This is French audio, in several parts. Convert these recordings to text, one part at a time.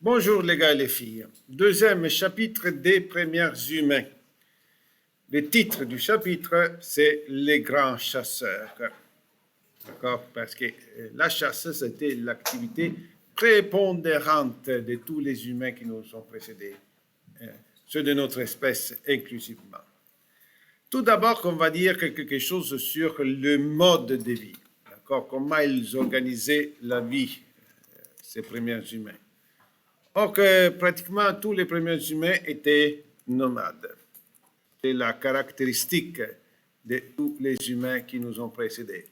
Bonjour les gars et les filles. Deuxième chapitre des premiers humains. Le titre du chapitre, c'est Les grands chasseurs. D'accord? Parce que la chasse, c'était l'activité prépondérante de tous les humains qui nous ont précédés, ceux de notre espèce inclusivement. Tout d'abord, on va dire quelque chose sur le mode de vie. D'accord? Comment ils organisaient la vie, ces premiers humains. Or que pratiquement tous les premiers humains étaient nomades. C'est la caractéristique de tous les humains qui nous ont précédés.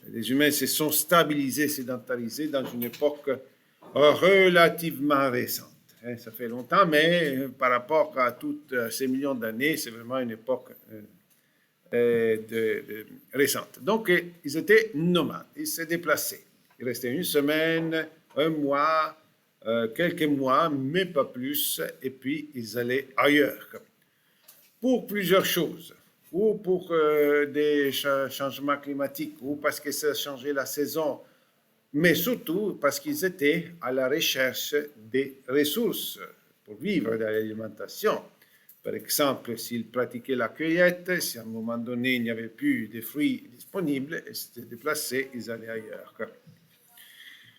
Les humains se sont stabilisés, sédentarisés dans une époque relativement récente. Ça fait longtemps, mais par rapport à toutes ces millions d'années, c'est vraiment une époque récente. Donc, ils étaient nomades, ils se déplaçaient. Ils restaient une semaine, un mois, quelques mois, mais pas plus, et puis ils allaient ailleurs. Pour plusieurs choses, ou pour des changements climatiques, ou parce que ça changeait la saison, mais surtout parce qu'ils étaient à la recherche des ressources pour vivre de l'alimentation. Par exemple, s'ils pratiquaient la cueillette, si à un moment donné il n'y avait plus de fruits disponibles, ils s'étaient déplacés, ils allaient ailleurs.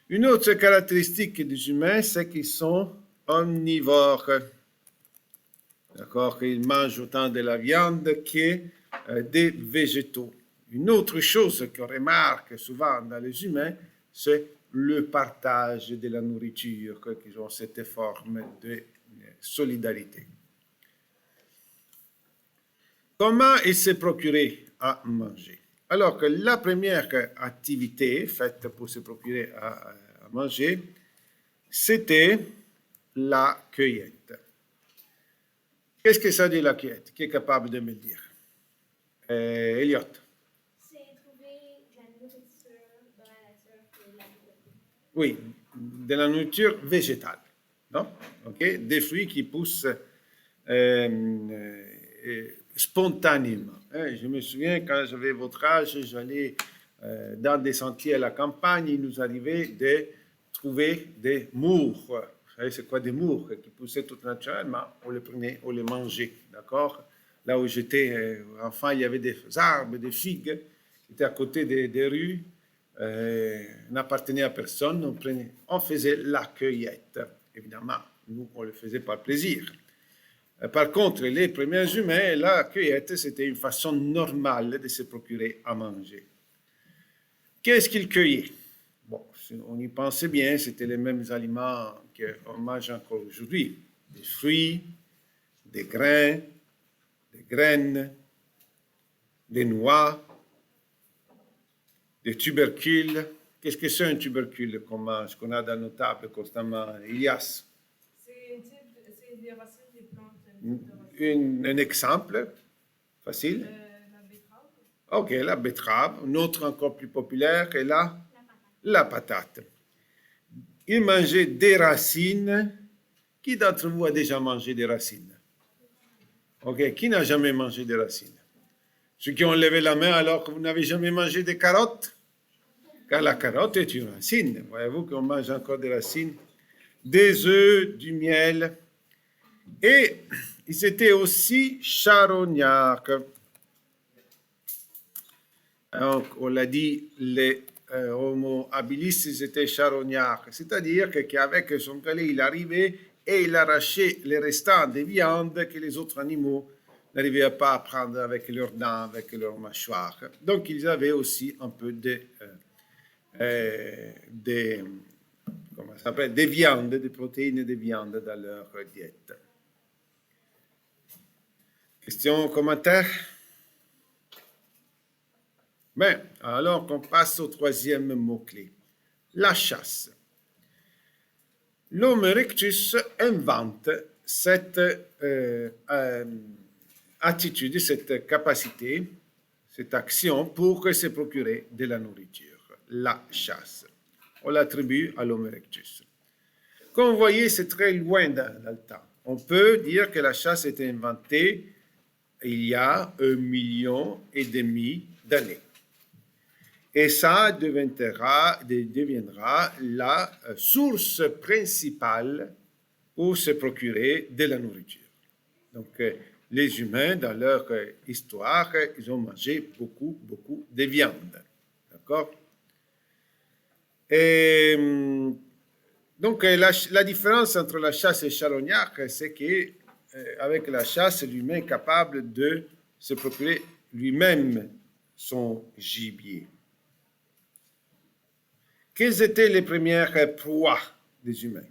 Une autre caractéristique des humains, c'est qu'ils sont omnivores. D'accord, qu'ils mangent autant de la viande que des végétaux. Une autre chose qu'on remarque souvent dans les humains, c'est le partage de la nourriture, qu'ils ont cette forme de solidarité. Comment ils se procuraient à manger? Alors que la première activité faite pour se procurer à manger, c'était la cueillette. Qu'est-ce que ça dit la cueillette? Qui est capable de me le dire? Elliot. C'est trouver de la nourriture dans la nature et l'agriculture. Oui, de la nourriture végétale, non? Ok, des fruits qui poussent spontanément. Je me souviens quand j'avais votre âge, j'allais dans des sentiers à la campagne, il nous arrivait de trouver des mours. Vous savez, c'est quoi des mours qui poussaient tout naturellement? On les prenait, on les mangeait, d'accord? Là où j'étais enfant, il y avait des arbres, des figues qui étaient à côté des rues, n'appartenaient à personne. On faisait la cueillette. Évidemment, nous, on le faisait par plaisir. Par contre, les premiers humains, la cueillette, c'était une façon normale de se procurer à manger. Qu'est-ce qu'ils cueillaient? Bon, si on y pensait bien, c'était les mêmes aliments qu'on mange encore aujourd'hui. Des fruits, des grains, des graines, des noix, des tubercules. Qu'est-ce que c'est un tubercule qu'on mange, qu'on a dans nos tables constamment? Ilias? C'est des racines des plantes. Un exemple facile? La betterave. Ok, la betterave. Une autre encore plus populaire est la patate. Ils mangeaient des racines. Qui d'entre vous a déjà mangé des racines? Ok, qui n'a jamais mangé des racines? Ceux qui ont levé la main alors que vous n'avez jamais mangé des carottes? Car la carotte est une racine. Voyez-vous qu'on mange encore des racines, des œufs, du miel. Et ils étaient aussi charognards. Donc, on l'a dit, les Homo habilis, ils étaient charognards. C'est-à-dire qu'avec son galet, il arrivait et il arrachait les restants des viandes que les autres animaux n'arrivaient pas à prendre avec leurs dents, avec leurs mâchoires. Donc, ils avaient aussi un peu des viandes, des protéines de viande dans leur diète. Questions, commentaires? Bien, alors qu'on passe au troisième mot-clé, la chasse. L'Homo erectus invente cette attitude, cette capacité, cette action pour se procurer de la nourriture, la chasse. On l'attribue à l'Homo erectus. Comme vous voyez, c'est très loin dans le temps. On peut dire que la chasse a été inventée il y a 1,5 million d'années. Et ça deviendra la source principale pour se procurer de la nourriture. Donc, les humains, dans leur histoire, ils ont mangé beaucoup de viande. D'accord? Et donc, la différence entre la chasse et le charognard, c'est qu'avec la chasse, l'humain est capable de se procurer lui-même son gibier. Quelles étaient les premières proies des humains?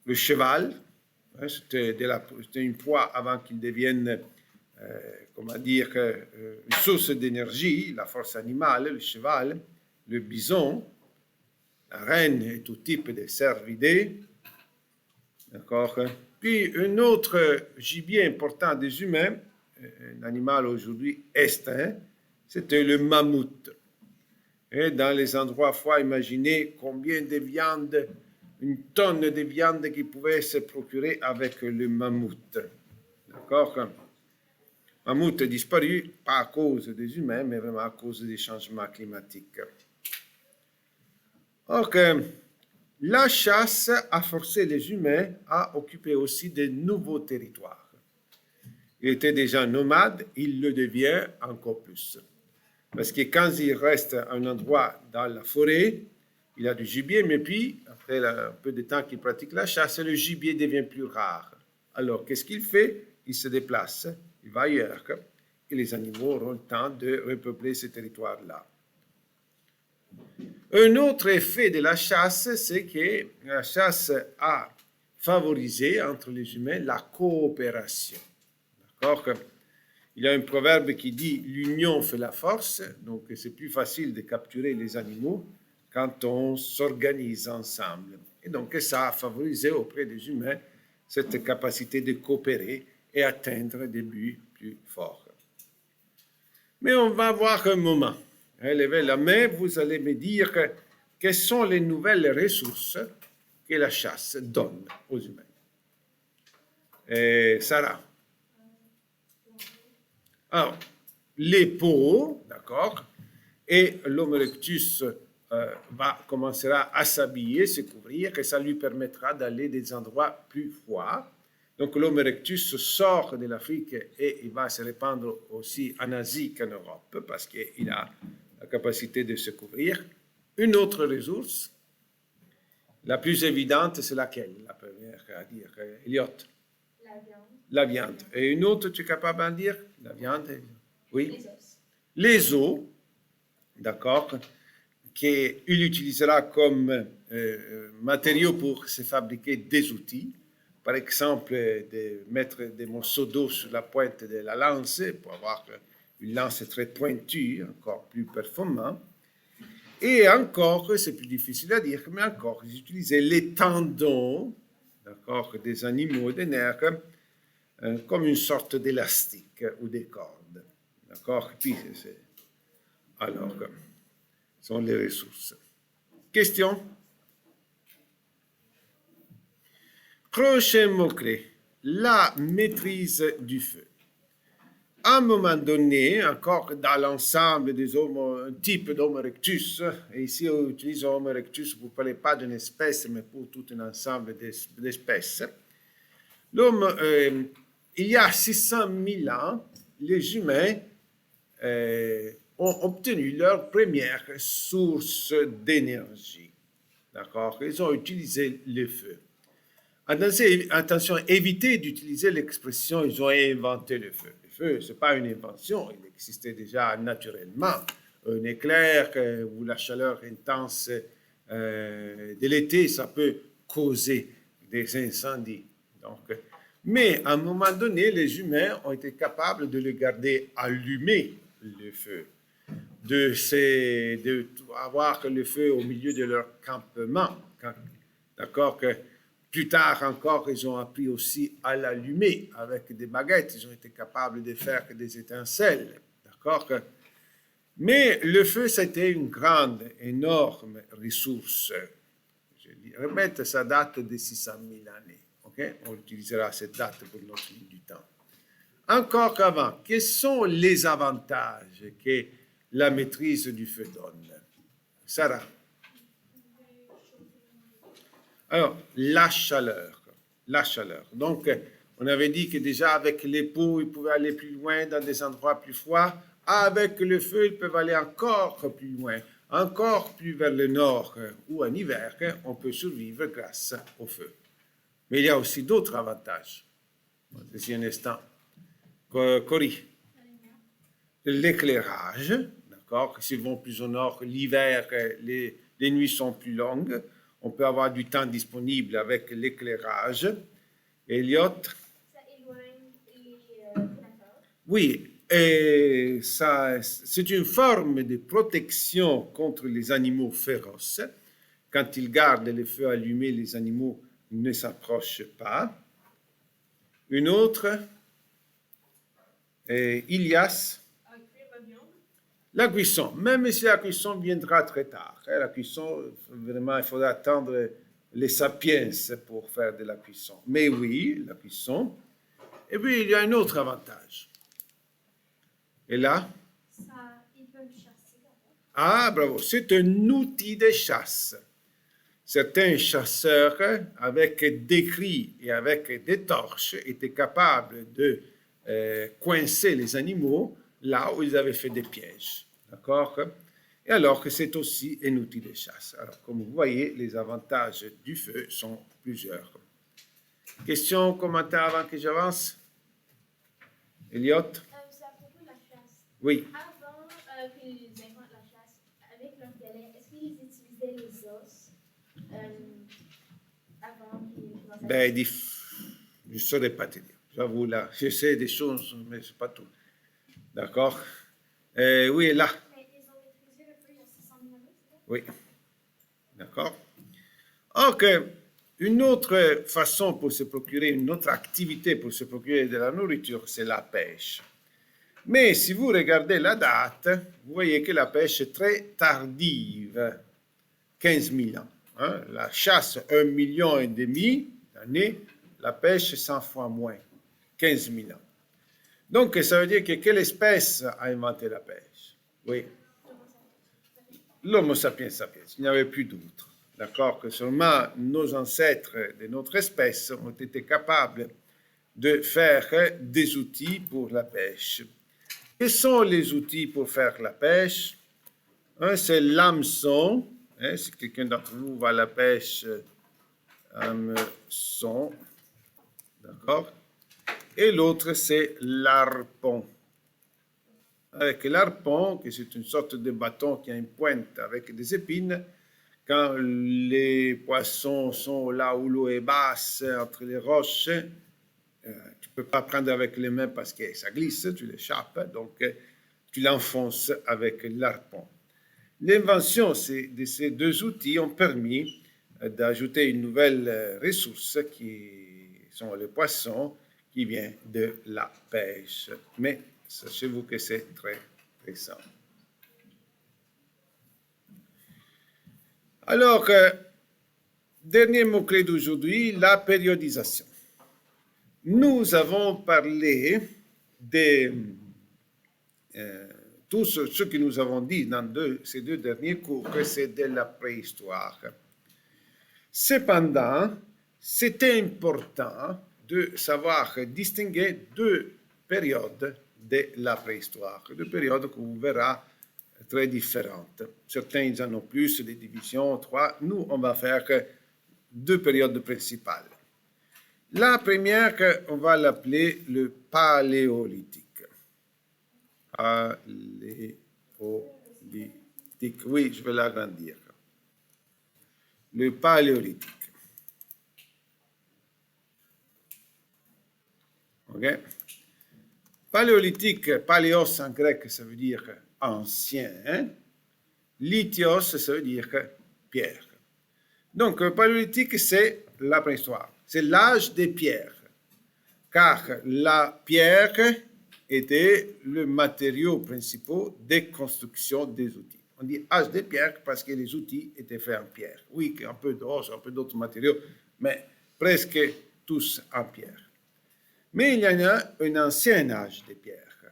Le cheval, c'était une proie avant qu'il devienne, une source d'énergie, la force animale, le cheval, le bison, la reine et tout type de cervidés. D'accord? Puis un autre gibier important des humains, un animal aujourd'hui extinct, c'était le mammouth. Et dans les endroits froids, imaginez combien de viande, une tonne de viande qu'ils pouvaient se procurer avec le mammouth. D'accord? Le mammouth a disparu, pas à cause des humains, mais vraiment à cause des changements climatiques. Donc, la chasse a forcé les humains à occuper aussi de nouveaux territoires. Il était déjà nomade, il le devient encore plus. Parce que quand il reste à un endroit dans la forêt, il a du gibier, mais puis, après un peu de temps qu'il pratique la chasse, le gibier devient plus rare. Alors, qu'est-ce qu'il fait? Il se déplace, il va ailleurs, et les animaux auront le temps de repeupler ce territoire-là. Un autre effet de la chasse, c'est que la chasse a favorisé entre les humains la coopération. D'accord? Il y a un proverbe qui dit « l'union fait la force », donc c'est plus facile de capturer les animaux quand on s'organise ensemble. Et donc ça a favorisé auprès des humains cette capacité de coopérer et atteindre des buts plus forts. Mais on va voir un moment. Levez la main, vous allez me dire quelles sont les nouvelles ressources que la chasse donne aux humains. Sarah. Alors, les peaux, d'accord, et l'homme erectus commencera à s'habiller, se couvrir, et ça lui permettra d'aller des endroits plus froids. Donc l'homme erectus sort de l'Afrique et il va se répandre aussi en Asie qu'en Europe, parce qu'il a la capacité de se couvrir. Une autre ressource, la plus évidente, c'est laquelle? La première à dire, Elliot? La viande. La viande. Et une autre, tu es capable d'en dire? La viande? Oui. Les os. Les os, d'accord, qu'il utilisera comme matériau pour se fabriquer des outils. Par exemple, de mettre des morceaux d'eau sur la pointe de la lance pour avoir une lance très pointue, encore plus performante. Et encore, c'est plus difficile à dire, mais encore, ils utilisaient les tendons, d'accord, des animaux, des nerfs, comme une sorte d'élastique ou des cordes. D'accord? Puis, alors, ce sont les ressources. Question? Prochain mot-clé, la maîtrise du feu. À un moment donné, encore dans l'ensemble des types d'Homo erectus, et ici on utilise Homo erectus pour ne parler pas d'une espèce, mais pour tout un ensemble d'espèces, l'homme, il y a 600 000 ans, les humains ont obtenu leur première source d'énergie. D'accord? Ils ont utilisé le feu. Attention, évitez d'utiliser l'expression « ils ont inventé le feu ». Le feu, ce n'est pas une invention, il existait déjà naturellement. Un éclair ou la chaleur intense de l'été, ça peut causer des incendies. Donc, mais à un moment donné, les humains ont été capables de le garder allumé, le feu, d'avoir le feu au milieu de leur campement. D'accord? Que plus tard encore, ils ont appris aussi à l'allumer avec des baguettes. Ils ont été capables de faire des étincelles. D'accord? Mais le feu, c'était une grande, énorme ressource. Je répète, ça date de 600 000 années. Okay? On utilisera cette date pour notre ligne du temps. Encore qu'avant, quels sont les avantages que la maîtrise du feu donne. Sarah. Alors, la chaleur. La chaleur. Donc, on avait dit que déjà avec l'époux, ils pouvaient aller plus loin dans des endroits plus froids. Avec le feu, ils peuvent aller encore plus loin, encore plus vers le nord, où en hiver, on peut survivre grâce au feu. Mais il y a aussi d'autres avantages. Ceci un instant. Cory. L'éclairage, d'accord? S'ils vont plus au nord, l'hiver, les nuits sont plus longues. On peut avoir du temps disponible avec l'éclairage. Elliot? Ça éloigne les prédateurs. Oui, et ça, c'est une forme de protection contre les animaux féroces. Quand ils gardent le feu allumé, les animaux ne s'approchent pas. Une autre, Ilias, À cuire la viande. la cuisson. Même si la cuisson viendra très tard. La cuisson, vraiment, il faudra attendre les sapiens pour faire de la cuisson. Mais oui, la cuisson. Et puis, il y a un autre avantage. Et là? Ça, ils peuvent chasser là-bas. Ah, bravo, c'est un outil de chasse. Certains chasseurs, avec des cris et avec des torches, étaient capables de coincer les animaux là où ils avaient fait des pièges. D'accord? Et alors que c'est aussi un outil de chasse. Alors, comme vous voyez, les avantages du feu sont plusieurs. Questions, commentaires avant que j'avance? Elliot? C'est à propos de la chasse. Oui. Avant qu'ils inventent la chasse, avec leur galet, est-ce qu'ils utilisaient les os avant qu'ils commencent à Ben, je ne saurais pas te dire. J'avoue, là, je sais des choses, mais ce n'est pas tout. D'accord? Oui, là. Mais ils ont maîtrisé le feu il y a 600 000 années, c'est ça? Oui. D'accord? Ok. Une autre façon pour se procurer, une autre activité pour se procurer de la nourriture, c'est la pêche. Mais si vous regardez la date, vous voyez que la pêche est très tardive, 15 000 ans. Hein? La chasse, 1,5 million d'années, la pêche, 100 fois moins, 15 000 ans. Donc, ça veut dire que quelle espèce a inventé la pêche? Oui. L'Homo sapiens sapiens. Il n'y avait plus d'autres. D'accord? Que seulement nos ancêtres de notre espèce ont été capables de faire des outils pour la pêche. Quels sont les outils pour faire la pêche? Un, c'est l'hameçon. Hein, si quelqu'un d'entre vous va à la pêche, hameçon. D'accord? Et l'autre, c'est l'arpon. Avec l'arpon, qui c'est une sorte de bâton qui a une pointe avec des épines, quand les poissons sont là où l'eau est basse, entre les roches, tu ne peux pas prendre avec les mains parce que ça glisse, tu l'échappes, donc tu l'enfonces avec l'arpon. L'invention de ces deux outils ont permis d'ajouter une nouvelle ressource qui sont les poissons, qui vient de la pêche. Mais sachez-vous que c'est très récent. Alors, dernier mot-clé d'aujourd'hui, la périodisation. Nous avons parlé de tout ce que nous avons dit dans ces deux derniers cours, que c'est de la préhistoire. Cependant, c'était important de savoir distinguer deux périodes de la préhistoire, deux périodes qu'on verra très différentes. Certains, ils en ont plus, des divisions, 3. Nous, on va faire deux périodes principales. La première, on va l'appeler le paléolithique. Paléolithique, oui, je vais l'agrandir. Le paléolithique. OK? Paléolithique, paléos en grec, ça veut dire ancien. Hein? Lithios, ça veut dire pierre. Donc, le paléolithique, c'est la préhistoire. C'est l'âge des pierres. Car la pierre était le matériau principal de construction des outils. On dit âge des pierres parce que les outils étaient faits en pierre. Oui, un peu d'os, un peu d'autres matériaux, mais presque tous en pierre. Mais il y en a un ancien âge des pierres,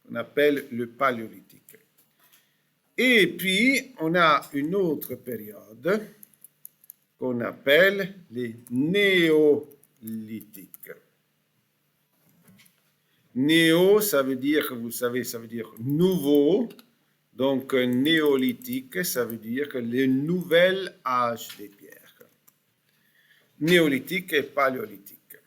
qu'on appelle le paléolithique. Et puis, on a une autre période qu'on appelle les néolithiques. Néo, ça veut dire, vous savez, ça veut dire nouveau. Donc, néolithique, ça veut dire que le nouvel âge des pierres. Néolithique et paléolithique.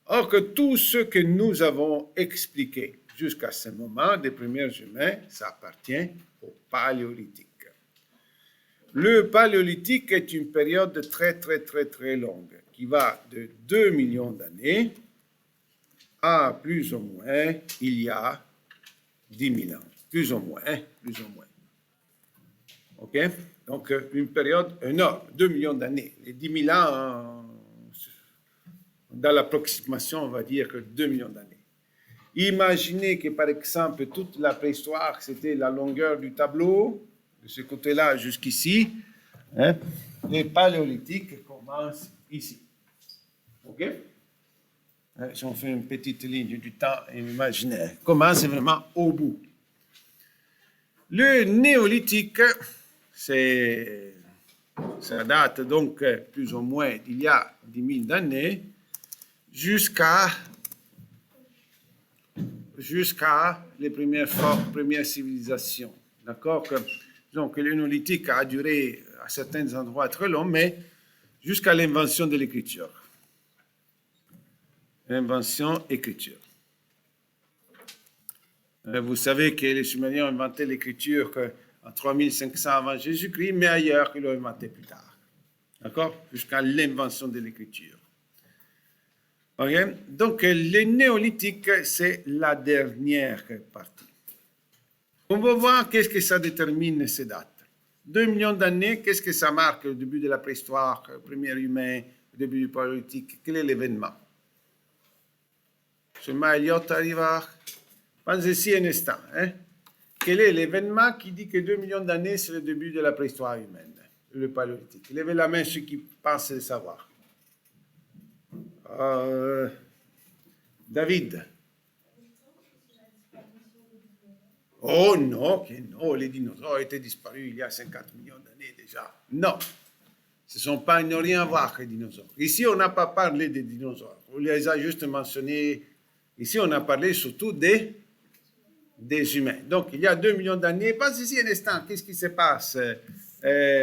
Or que tout ce que nous avons expliqué jusqu'à ce moment des premiers humains, ça appartient au paléolithique. Le paléolithique est une période très, très, très, très longue qui va de 2 millions d'années à plus ou moins il y a 10 000 ans. Plus ou moins, plus ou moins. OK? Donc, une période énorme, 2 millions d'années. Les 10 000 ans, dans l'approximation, on va dire que 2 millions d'années. Imaginez que, par exemple, toute la préhistoire, c'était la longueur du tableau, de ce côté-là jusqu'ici. Hein? Les paléolithiques commencent ici. OK? Si on fait une petite ligne du temps imaginaire, commence vraiment au bout. Le néolithique, ça date donc plus ou moins d'il y a 10 000 années jusqu'à les premières civilisations. D'accord? Donc, le néolithique a duré à certains endroits très long, mais jusqu'à l'invention de l'écriture. L'invention écriture. Vous savez que les Sumériens ont inventé l'écriture en 3500 avant Jésus-Christ, mais ailleurs, ils l'ont inventé plus tard. D'accord? Jusqu'à l'invention de l'écriture. Okay? Donc, le néolithique, c'est la dernière partie. On va voir qu'est-ce que ça détermine ces dates. 2 millions d'années, qu'est-ce que ça marque? Le début de la préhistoire, le premier humain, le début du paléolithique. Quel est l'événement? Seulement Elliott arrive à... Pensez-y un instant. Hein? Quel est l'événement qui dit que 2 millions d'années, c'est le début de la préhistoire humaine, le paléolithique? Levez la main ceux qui pensent le savoir. David. Oh non, les dinosaures étaient disparus il y a 50 millions d'années déjà. Non, ce ne sont pas, ils n'ont rien à voir avec les dinosaures. Ici, on n'a pas parlé des dinosaures. On les a juste mentionnés. Ici, on a parlé surtout des humains. Donc, il y a 2 millions d'années. Pensez-y un instant, qu'est-ce qui se passe?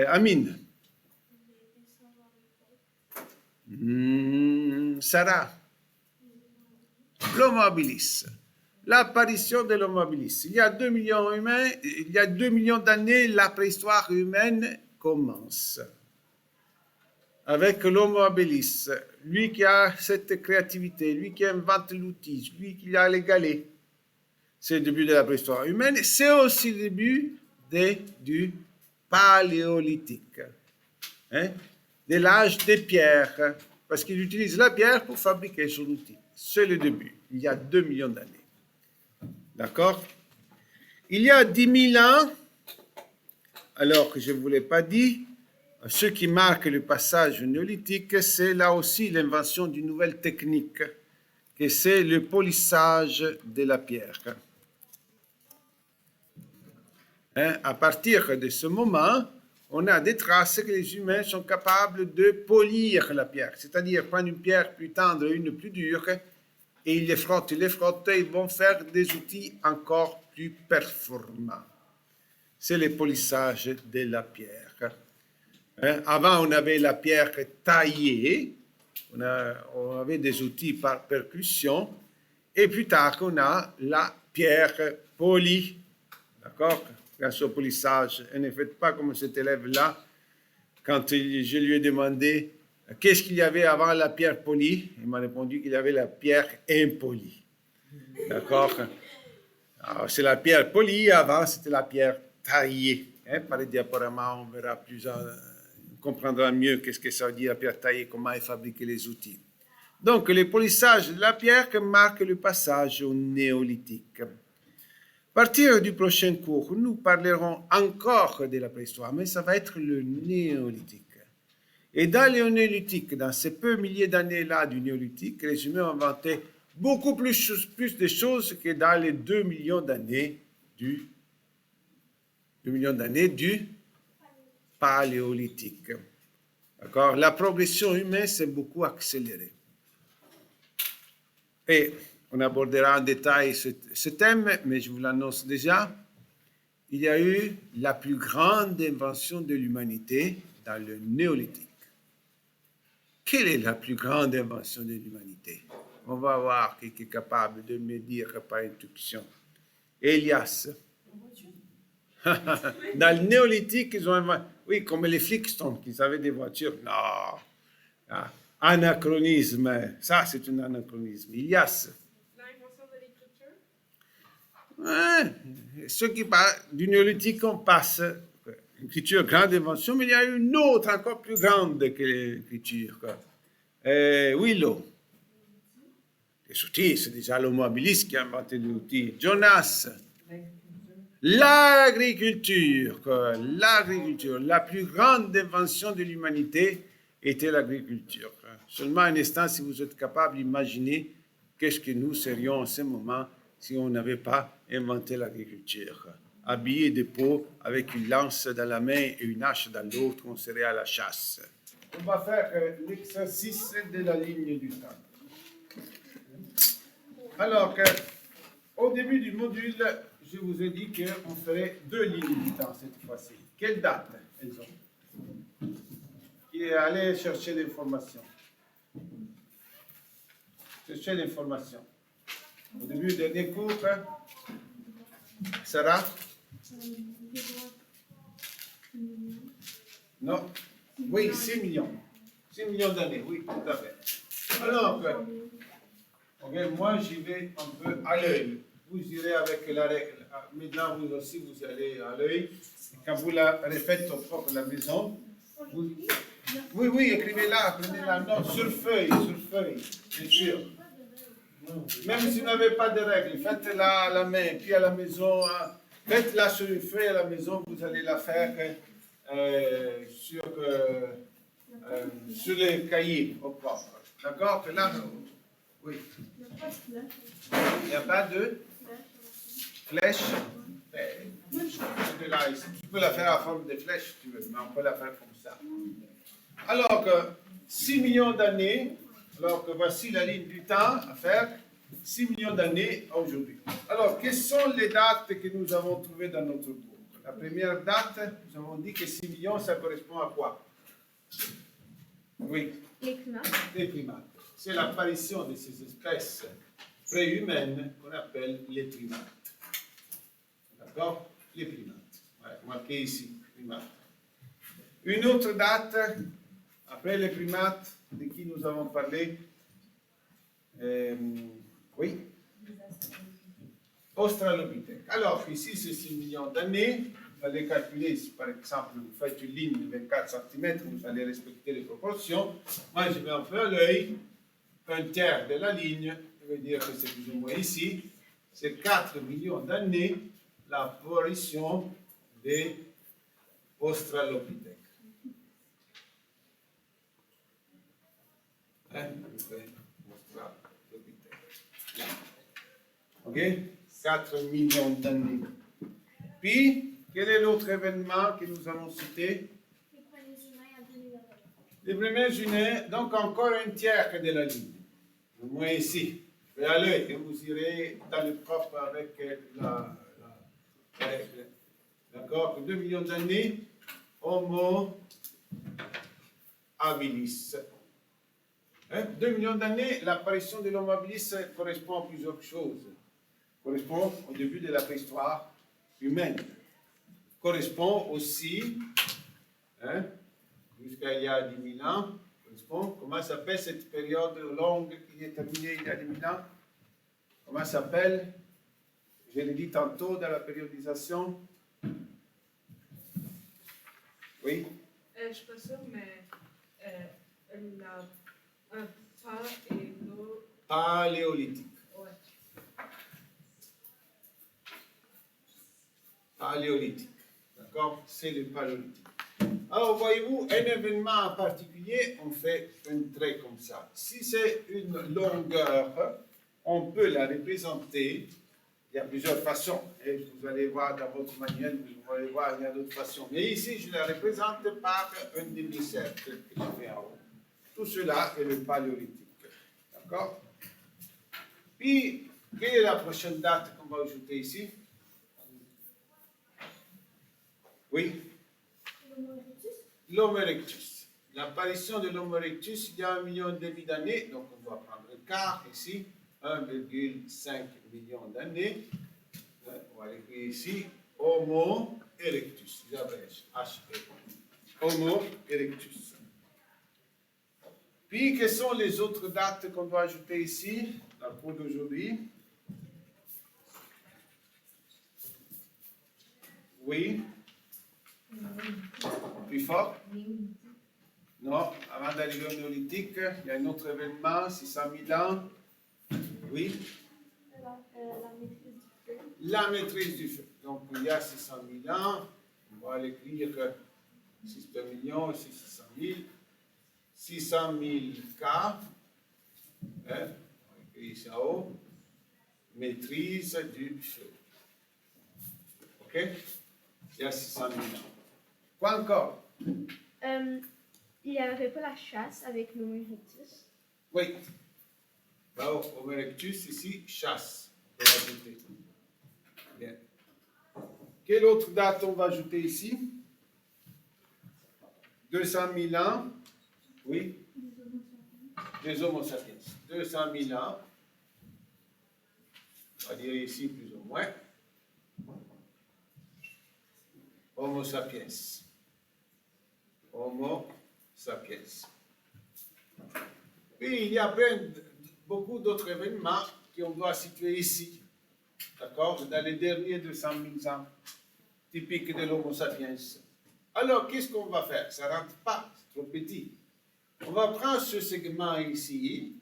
Amine. Sarah. L'Homo habilis. L'apparition de l'Homo habilis. Il y a 2 millions humains, il y a 2 millions d'années, la préhistoire humaine commence. Avec l'Homo habilis, lui qui a cette créativité, lui qui invente l'outil, lui qui a les galets. C'est le début de la préhistoire humaine. C'est aussi le début du paléolithique, hein? De l'âge des pierres, parce qu'il utilise la pierre pour fabriquer son outil. C'est le début, il y a 2 millions d'années. D'accord? Il y a 10 000 ans, alors que je ne vous l'ai pas dit, ce qui marque le passage néolithique, c'est là aussi l'invention d'une nouvelle technique, que c'est le polissage de la pierre. Hein? À partir de ce moment, on a des traces que les humains sont capables de polir la pierre, c'est-à-dire prendre une pierre plus tendre et une plus dure, et ils les frottent, et ils vont faire des outils encore plus performants. C'est le polissage de la pierre. Hein? Avant, on avait la pierre taillée, on avait des outils par percussion, et plus tard, on a la pierre polie. D'accord? Grâce au polissage. Et ne faites pas comme cet élève-là, quand je lui ai demandé qu'est-ce qu'il y avait avant la pierre polie, il m'a répondu qu'il y avait la pierre impolie. D'accord? Alors, c'est la pierre polie, avant c'était la pierre taillée. Hein? Par les diaporamas, on verra plus, on comprendra mieux qu'est-ce que ça veut dire la pierre taillée, comment est fabriqué les outils. Donc, le polissage de la pierre marque le passage au néolithique. À partir du prochain cours, nous parlerons encore de la préhistoire, mais ça va être le néolithique. Et dans le néolithique, dans ces peu milliers d'années-là du néolithique, les humains ont inventé beaucoup plus de choses que dans les 2 millions d'années du 2 millions d'années du paléolithique. D'accord? La progression humaine s'est beaucoup accélérée. Et on abordera en détail ce thème, mais je vous l'annonce déjà. Il y a eu la plus grande invention de l'humanité dans le néolithique. Quelle est la plus grande invention de l'humanité? On va voir qui est capable de me dire par induction. Elias. Dans le néolithique, ils ont inventé... Oui, comme les Flintstones, qui avaient des voitures. Non. Ah, anachronisme. Ça, c'est un anachronisme. Elias. L'invention de l'écriture? Ceux qui parlent du néolithique, on passe. L'écriture, grande invention, mais il y a une autre encore plus grande que l'écriture. Willow. Les outils, c'est déjà l'homo habilis qui a inventé les outils. Jonas. L'agriculture. L'agriculture. La plus grande invention de l'humanité était l'agriculture. Seulement un instant, si vous êtes capable d'imaginer qu'est-ce que nous serions en ce moment si on n'avait pas inventé l'agriculture. Habillés de peau, avec une lance dans la main et une hache dans l'autre, on serait à la chasse. On va faire l'exercice de la ligne du temps. Alors, au début du module, je vous ai dit qu'on ferait 2 lignes du temps cette fois-ci. Quelle date elles ont? Qui est allé chercher l'information? Chercher l'information. Au début du dernier cours, Sarah? Non? Oui, 6 millions. 6 millions d'années, oui, tout à fait. Alors, moi, j'y vais un peu à l'œil. Vous irez avec la règle. Maintenant, vous aussi, vous allez à l'œil. Quand vous la répétez au propre de la maison, vous... Oui, écrivez-la, prenez-la note sur feuille, bien sûr. Même si vous n'avez pas de règles, faites-la à la main, puis à la maison, faites-la sur une feuille à la maison, vous allez la faire sur les cahiers au propre. D'accord? Là, oui. Il n'y a pas de flèche. Tu peux la faire en forme de flèche, si tu veux, mais on peut la faire comme ça. Alors que 6 millions d'années, alors que voici la ligne du temps à faire, 6 millions d'années aujourd'hui. Alors, quelles sont les dates que nous avons trouvées dans notre cours? La première date, nous avons dit que 6 millions, ça correspond à quoi? Oui. Les primates. Les primates. C'est l'apparition de ces espèces préhumaines qu'on appelle les primates. D'accord? Les primates. Ouais, marqué ici, primates. Une autre date, après les primates, de qui nous avons parlé? Oui. Australopithèque. Alors, ici, c'est 6 millions d'années. Vous allez calculer, si par exemple, vous faites une ligne de 24 cm, vous allez respecter les proportions. Moi, je vais un peu à l'œil. Un tiers de la ligne, je veux dire que c'est plus ou moins ici. C'est 4 millions d'années l'apparition des Australopithèques. Ok? 4 millions d'années. Puis, quel est l'autre événement que nous avons cité? Les premiers humains en 2020. Les premiers humains, donc encore un tiers de la ligne. Au moins ici. Je vais à l'œil, vous irez dans le propre avec la règle. D'accord? 2 millions d'années, Homo habilis. 2 millions d'années, l'apparition de l'Homo habilis correspond à plusieurs choses. Correspond au début de la préhistoire humaine. Correspond aussi, jusqu'à il y a 10 000 ans, correspond, comment s'appelle cette période longue qui est terminée il y a 10 000 ans? Comment s'appelle? Je l'ai dit tantôt dans la périodisation. Oui? Je ne suis pas sûre, mais un pas et l'eau. Paléolithique. Ouais. Paléolithique. D'accord? C'est le paléolithique. Alors, voyez-vous, un événement en particulier, on fait un trait comme ça. Si c'est une longueur, on peut la représenter il y a plusieurs façons. Et vous allez voir dans votre manuel, vous allez voir, il y a d'autres façons. Mais ici, je la représente par un demi-cercle que je fais en haut. Tout cela est le paléolithique. D'accord? Puis, quelle est la prochaine date qu'on va ajouter ici? Oui? L'Homo erectus. L'apparition de l'Homo erectus il y a 1,5 million d'années, donc on doit prendre un quart ici, 1,5 million d'années. On va l'écrire ici, Homo erectus, j'abrège, H-E. Homo erectus. Puis, quelles sont les autres dates qu'on doit ajouter ici, dans le cours d'aujourd'hui? Oui? Plus fort? Non, avant d'arriver au néolithique, il y a un autre événement, 600 000 ans. Oui? La maîtrise du feu. La maîtrise du feu. Donc, il y a 600 000 ans, on va l'écrire que 6 millions, c'est 600 000. 600 000 cas, on va écrire ici en haut, maîtrise du feu. OK? Il y a 600 000 ans. Quoi encore? Il n'y avait pas la chasse avec l'Homo erectus. Oui. Homo erectus, ici, chasse. On va ajouter. Bien. Quelle autre date on va ajouter ici? 200 000 ans. Oui. Des Homo sapiens. 200 000 ans. On va dire ici plus ou moins. Homo sapiens. Homo sapiens. Puis il y a beaucoup d'autres événements qu'on doit situer ici. D'accord? Dans les derniers 200 000 ans, typiques de l'Homo sapiens. Alors, qu'est-ce qu'on va faire? Ça ne rentre pas, c'est trop petit. On va prendre ce segment ici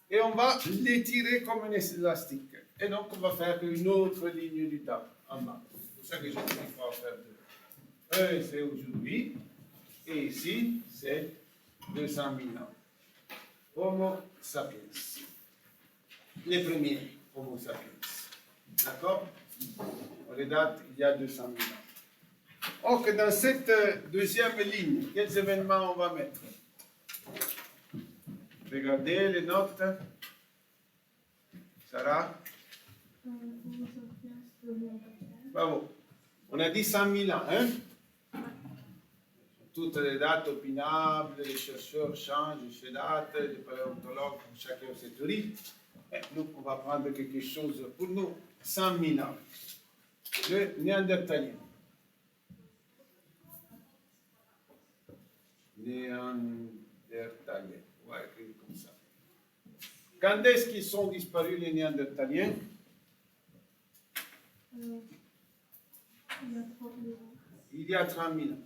et on va l'étirer comme un élastique. Et donc, on va faire une autre ligne du temps en bas. C'est pour ça que je dis qu'il faut en faire deux. Un, c'est aujourd'hui. Et ici, c'est 200 000 ans. Homo sapiens. Les premiers Homo sapiens. D'accord? On les date il y a 200 000 ans. Donc, dans cette deuxième ligne, quels événements on va mettre? Regardez les notes. Sarah? Bravo. On a dit 100 000 ans, hein? Toutes les dates opinables, les chercheurs changent ces dates, les paléontologues, chacun ses théories. Et nous, on va prendre quelque chose pour nous, 100 000 ans. Le néandertalien. Néandertalien. On va écrire comme ça. Quand est-ce qu'ils sont disparus, les néandertaliens? Il y a 30 000 ans.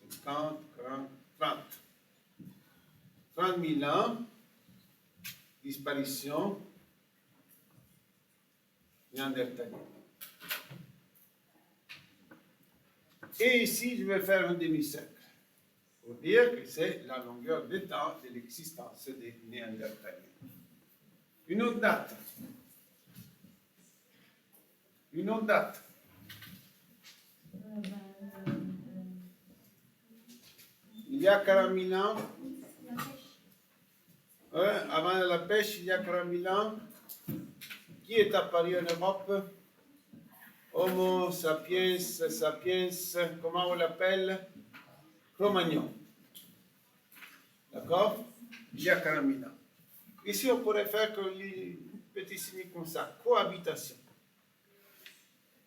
50, 40, 30. 30 000 ans, disparition néandertalien. Et ici, je vais faire un demi-cercle pour dire que c'est la longueur de temps de l'existence des néandertaliens. Une autre date. Une autre date. Il y a 40 000 ans. Avant la pêche, il y a 40 000 ans. Qui est apparu en Europe? Homo sapiens, sapiens, comment on l'appelle? Cro-Magnon. D'accord? Il y a 40 000 ans. Ici, on pourrait faire que les petits signes comme ça. Cohabitation.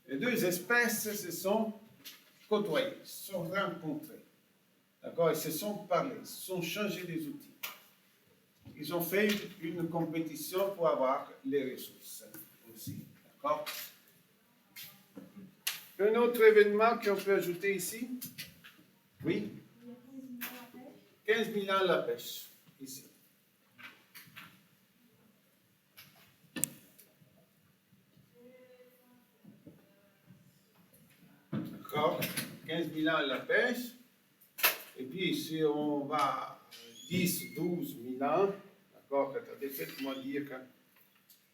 Les deux espèces se sont côtoyées, se sont rencontrées. D'accord? Ils se sont parlé, ils se sont changés des outils. Ils ont fait une compétition pour avoir les ressources aussi. D'accord? Un autre événement qu'on peut ajouter ici? Oui? 15 000 ans la pêche, ici. D'accord? 15 000 ans la pêche. Et puis, si on va 10, 12 000 ans, d'accord, attendez, faites-moi dire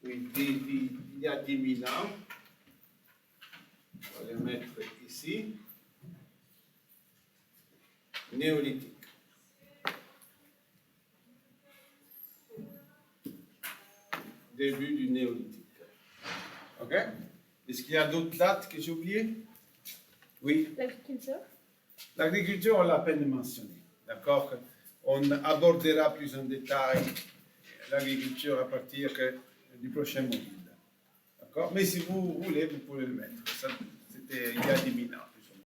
que Oui, il y a 10 000 ans. On va le mettre ici. Néolithique. Début du néolithique. OK? Est-ce qu'il y a d'autres dates que j'ai oubliées? Oui. L'agriculture? L'agriculture, on l'a à peine mentionné. D'accord? On abordera plus en détail l'agriculture à partir du prochain module. D'accord? Mais si vous voulez, vous pouvez le mettre. Ça, c'était il y a 10 000 ans.